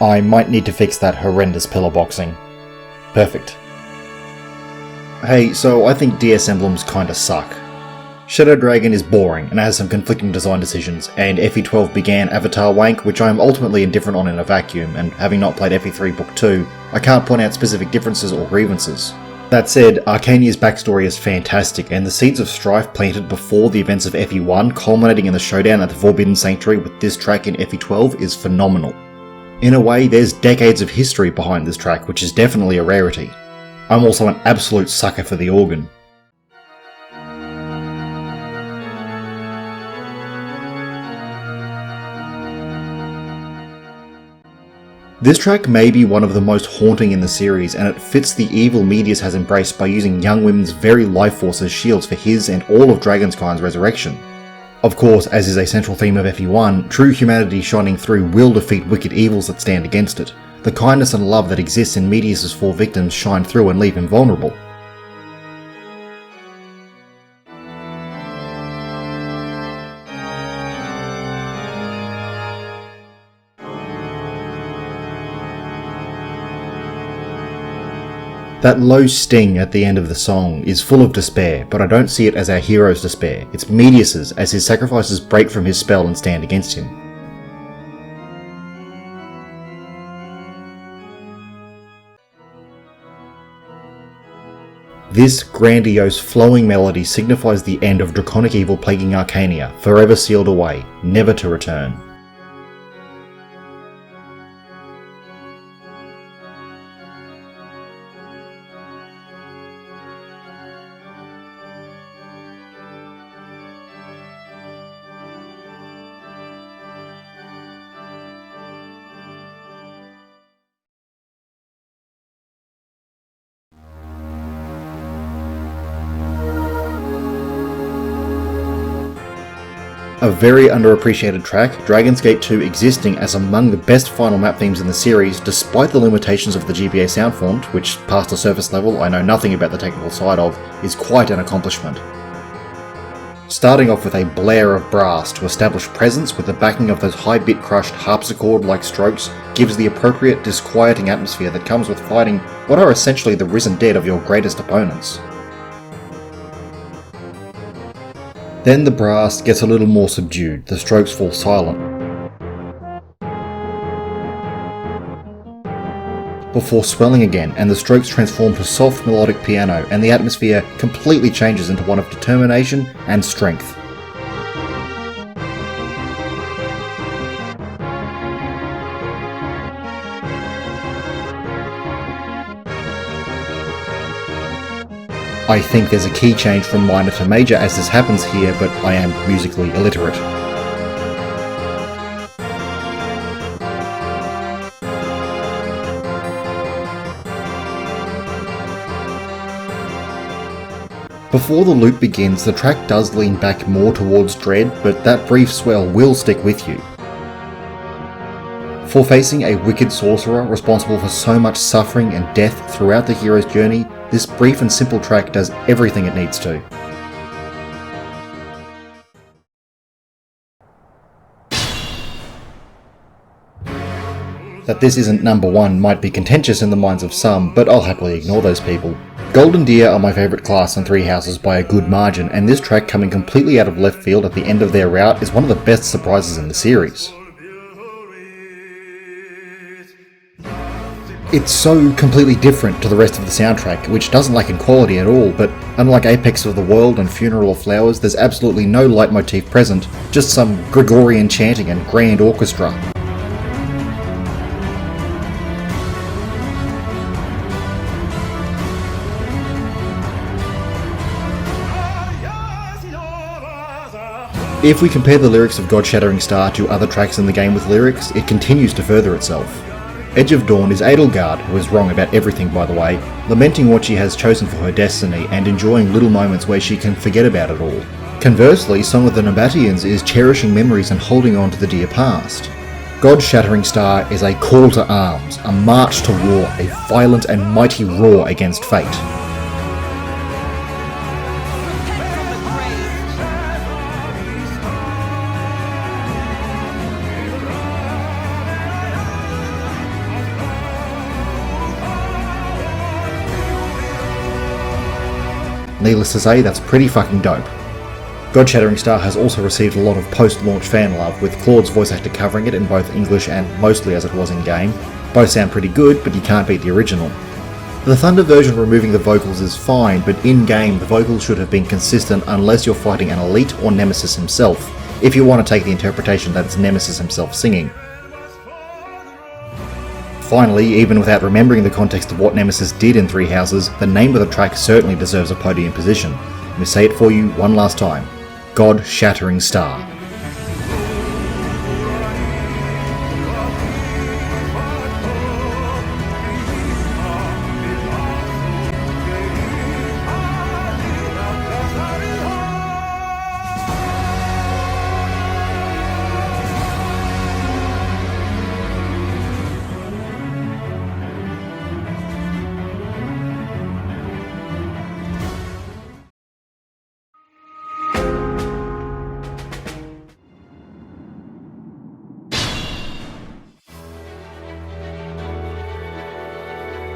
I might need to fix that horrendous pillar boxing. Perfect. Hey, so I think DS emblems kinda suck. Shadow Dragon is boring and has some conflicting design decisions, and FE12 began Avatar wank, which I am ultimately indifferent on in a vacuum, and having not played FE3 Book 2, I can't point out specific differences or grievances. That said, Arcania's backstory is fantastic, and the seeds of strife planted before the events of FE1, culminating in the showdown at the Forbidden Sanctuary with this track in FE12, is phenomenal. In a way, there's decades of history behind this track, which is definitely a rarity. I'm also an absolute sucker for the organ. This track may be one of the most haunting in the series, and it fits the evil Medius has embraced by using young women's very life force as shields for his and all of Dragonskind's resurrection. Of course, as is a central theme of FE1, true humanity shining through will defeat wicked evils that stand against it. The kindness and love that exists in Medius' 4 victims shine through and leave him vulnerable. That low sting at the end of the song is full of despair, but I don't see it as our hero's despair, it's Medius's as his sacrifices break from his spell and stand against him. This grandiose flowing melody signifies the end of draconic evil plaguing Arcania, forever sealed away, never to return. A very underappreciated track, Dragon's Gate 2 existing as among the best final map themes in the series despite the limitations of the GBA sound font, which past the surface level I know nothing about the technical side of, is quite an accomplishment. Starting off with a blare of brass to establish presence with the backing of those high bit crushed harpsichord-like strokes gives the appropriate disquieting atmosphere that comes with fighting what are essentially the risen dead of your greatest opponents. Then the brass gets a little more subdued, the strokes fall silent, before swelling again and the strokes transform to soft melodic piano and the atmosphere completely changes into one of determination and strength. I think there's a key change from minor to major as this happens here, but I am musically illiterate. Before the loop begins, the track does lean back more towards dread, but that brief swell will stick with you. For facing a wicked sorcerer responsible for so much suffering and death throughout the hero's journey, this brief and simple track does everything it needs to. That this isn't number 1 might be contentious in the minds of some, but I'll happily ignore those people. Golden Deer are my favourite class in Three Houses by a good margin, and this track coming completely out of left field at the end of their route is one of the best surprises in the series. It's so completely different to the rest of the soundtrack, which doesn't lack in quality at all, but unlike Apex of the World and Funeral of Flowers, there's absolutely no leitmotif present, just some Gregorian chanting and grand orchestra. If we compare the lyrics of God-Shattering Star to other tracks in the game with lyrics, it continues to further itself. Edge of Dawn is Edelgard, who is wrong about everything by the way, lamenting what she has chosen for her destiny and enjoying little moments where she can forget about it all. Conversely, Song of the Nabateans is cherishing memories and holding on to the dear past. God-Shattering Star is a call to arms, a march to war, a violent and mighty roar against fate. Needless to say, that's pretty fucking dope. God-Shattering Star has also received a lot of post-launch fan love, with Claude's voice actor covering it in both English and mostly as it was in-game. Both sound pretty good, but you can't beat the original. The Thunder version removing the vocals is fine, but in-game the vocals should have been consistent unless you're fighting an elite or Nemesis himself, if you want to take the interpretation that it's Nemesis himself singing. Finally, even without remembering the context of what Nemesis did in Three Houses, the name of the track certainly deserves a podium position. Let me say it for you one last time. God-Shattering Star.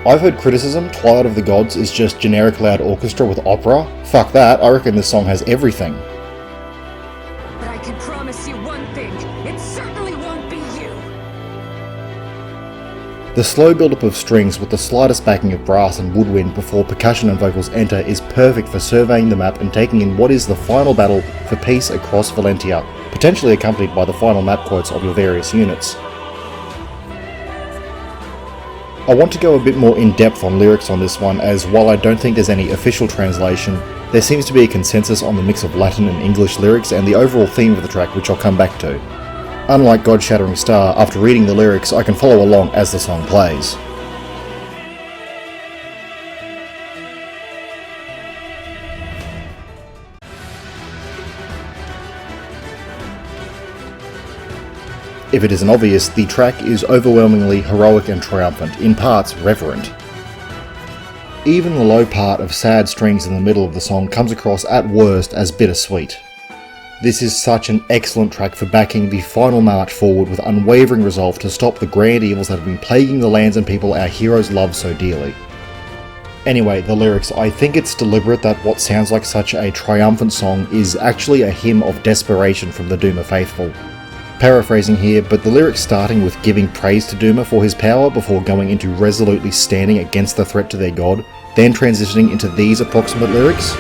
I've heard criticism Twilight of the Gods is just generic loud orchestra with opera. Fuck that, I reckon this song has everything. But I can promise you one thing, it certainly won't be you. The slow build-up of strings with the slightest backing of brass and woodwind before percussion and vocals enter is perfect for surveying the map and taking in what is the final battle for peace across Valentia, potentially accompanied by the final map quotes of your various units. I want to go a bit more in depth on lyrics on this one, as while I don't think there's any official translation, there seems to be a consensus on the mix of Latin and English lyrics and the overall theme of the track, which I'll come back to. Unlike God-Shattering Star, after reading the lyrics I can follow along as the song plays. If it isn't obvious, the track is overwhelmingly heroic and triumphant, in parts reverent. Even the low part of sad strings in the middle of the song comes across at worst as bittersweet. This is such an excellent track for backing the final march forward with unwavering resolve to stop the grand evils that have been plaguing the lands and people our heroes love so dearly. Anyway, the lyrics, I think it's deliberate that what sounds like such a triumphant song is actually a hymn of desperation from the Duma faithful. Paraphrasing here, but the lyrics starting with giving praise to Duma for his power before going into resolutely standing against the threat to their god, then transitioning into these approximate lyrics.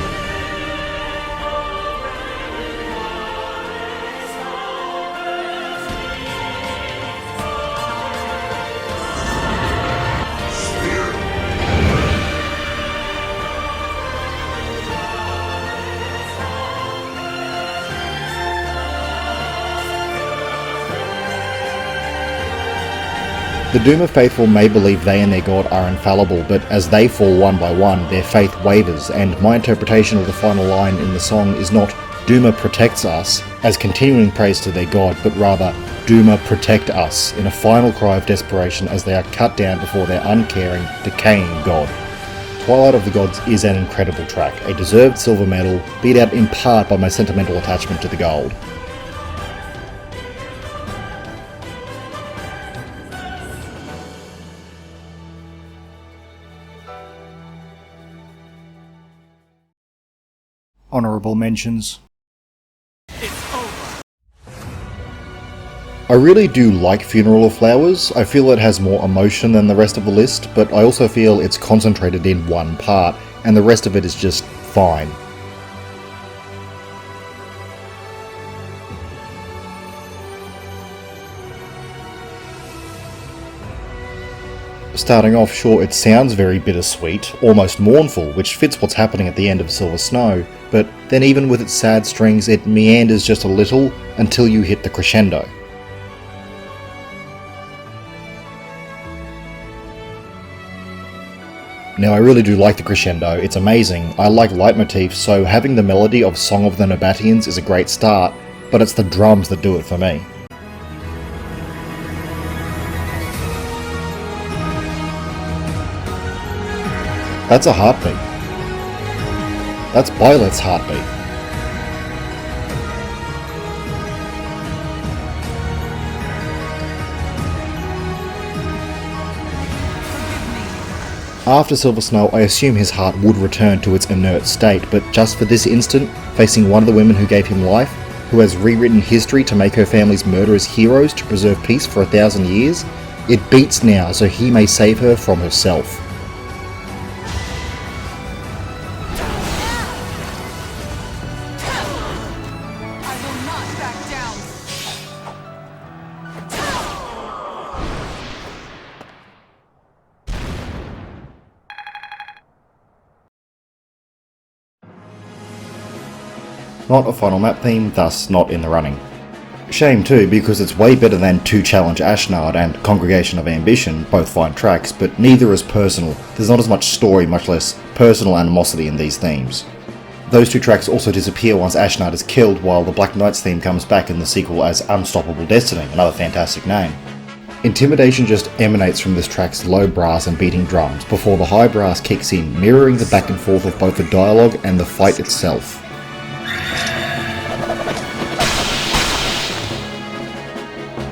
The Duma faithful may believe they and their god are infallible, but as they fall one by one, their faith wavers, and my interpretation of the final line in the song is not Duma protects us as continuing praise to their god, but rather Duma protect us in a final cry of desperation as they are cut down before their uncaring, decaying god. Twilight of the Gods is an incredible track, a deserved silver medal, beat out in part by my sentimental attachment to the gold. Honourable mentions. I really do like Funeral of Flowers. I feel it has more emotion than the rest of the list, but I also feel it's concentrated in one part, and the rest of it is just fine. Starting off, sure, it sounds very bittersweet, almost mournful, which fits what's happening at the end of Silver Snow, but then even with its sad strings, it meanders just a little until you hit the crescendo. Now I really do like the crescendo, it's amazing. I like leitmotifs, so having the melody of Song of the Nabataeans is a great start, but it's the drums that do it for me. That's a heartbeat. That's Violet's heartbeat. After Silver Snow, I assume his heart would return to its inert state, but just for this instant, facing one of the women who gave him life, who has rewritten history to make her family's murderers heroes to preserve peace for 1,000 years, it beats now so he may save her from herself. Not a final map theme, thus not in the running. Shame too, because it's way better than To Challenge Ashnard and Congregation of Ambition, both fine tracks, but neither is personal. There's not as much story, much less personal animosity in these themes. Those two tracks also disappear once Ashnard is killed, while the Black Knight's theme comes back in the sequel as Unstoppable Destiny, another fantastic name. Intimidation just emanates from this track's low brass and beating drums, before the high brass kicks in, mirroring the back and forth of both the dialogue and the fight itself.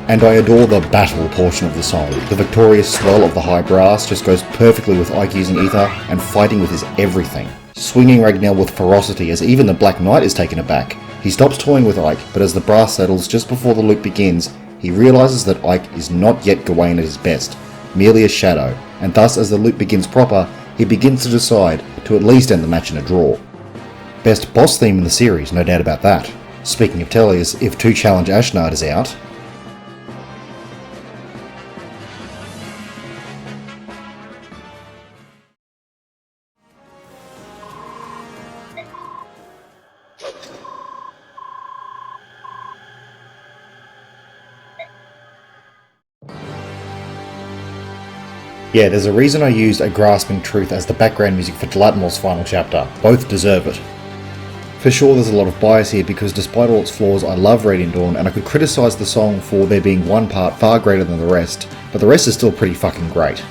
And I adore the battle portion of the song. The victorious swell of the high brass just goes perfectly with Ike using Ether, and fighting with his everything. Swinging Ragnell with ferocity as even the Black Knight is taken aback. He stops toying with Ike, but as the brass settles just before the loop begins, he realises that Ike is not yet Gawain at his best, merely a shadow, and thus as the loop begins proper, he begins to decide to at least end the match in a draw. Best boss theme in the series, no doubt about that. Speaking of tellies, if To Challenge Ashnard is out, yeah, there's a reason I used A Grasping Truth as the background music for Gelatmor's final chapter. Both deserve it. For sure there's a lot of bias here because despite all its flaws, I love Radiant Dawn and I could criticise the song for there being one part far greater than the rest, but the rest is still pretty fucking great.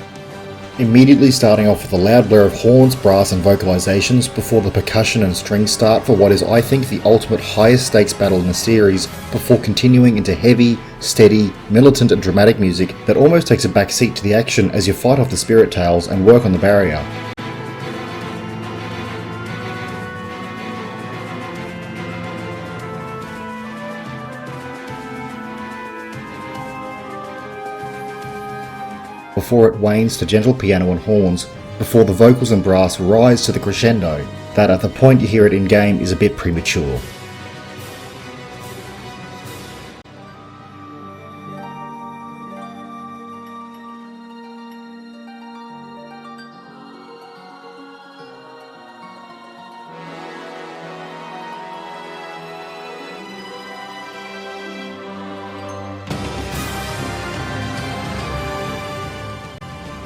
Immediately starting off with a loud blare of horns, brass and vocalisations before the percussion and strings start for what is I think the ultimate highest stakes battle in the series, before continuing into heavy, steady, militant and dramatic music that almost takes a back seat to the action as you fight off the spirit tails and work on the barrier. Before it wanes to gentle piano and horns, before the vocals and brass rise to the crescendo, that at the point you hear it in-game is a bit premature.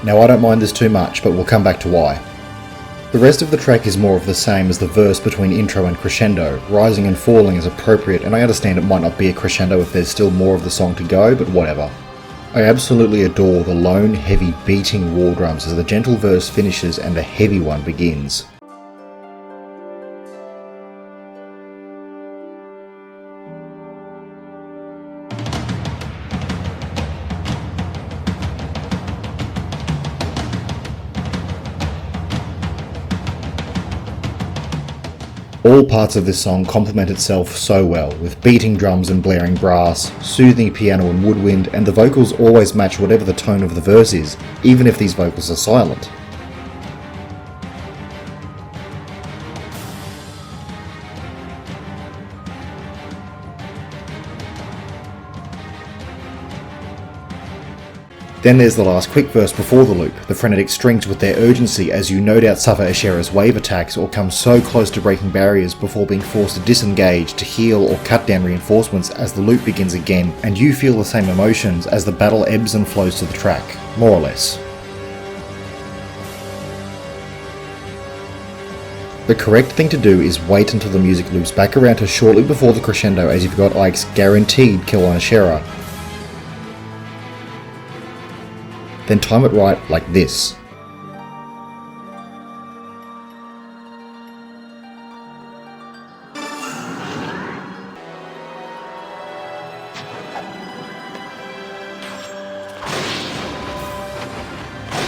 Now I don't mind this too much, but we'll come back to why. The rest of the track is more of the same as the verse between intro and crescendo, rising and falling as appropriate, and I understand it might not be a crescendo if there's still more of the song to go, but whatever. I absolutely adore the lone, heavy, beating war drums as the gentle verse finishes and the heavy one begins. All parts of this song complement itself so well, with beating drums and blaring brass, soothing piano and woodwind, and the vocals always match whatever the tone of the verse is, even if these vocals are silent. Then there's the last quick verse before the loop, the frenetic strings with their urgency as you no doubt suffer Ashera's wave attacks or come so close to breaking barriers before being forced to disengage, to heal or cut down reinforcements as the loop begins again, and you feel the same emotions as the battle ebbs and flows to the track, more or less. The correct thing to do is wait until the music loops back around to shortly before the crescendo as you've got Ike's guaranteed kill on Ashera. Then time it right like this.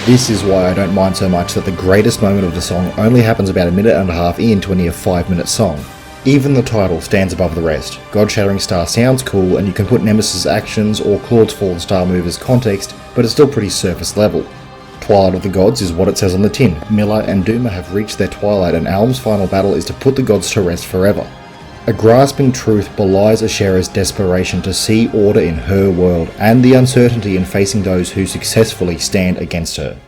This is why I don't mind so much that the greatest moment of the song only happens about a minute and a half into a near 5-minute song. Even the title stands above the rest. God-Shattering Star sounds cool, and you can put Nemesis' actions or Claude's Fallen Star move as context, but it's still pretty surface level. Twilight of the Gods is what it says on the tin. Miller and Duma have reached their twilight, and Alm's final battle is to put the gods to rest forever. A grasping truth belies Ashera's desperation to see order in her world, and the uncertainty in facing those who successfully stand against her.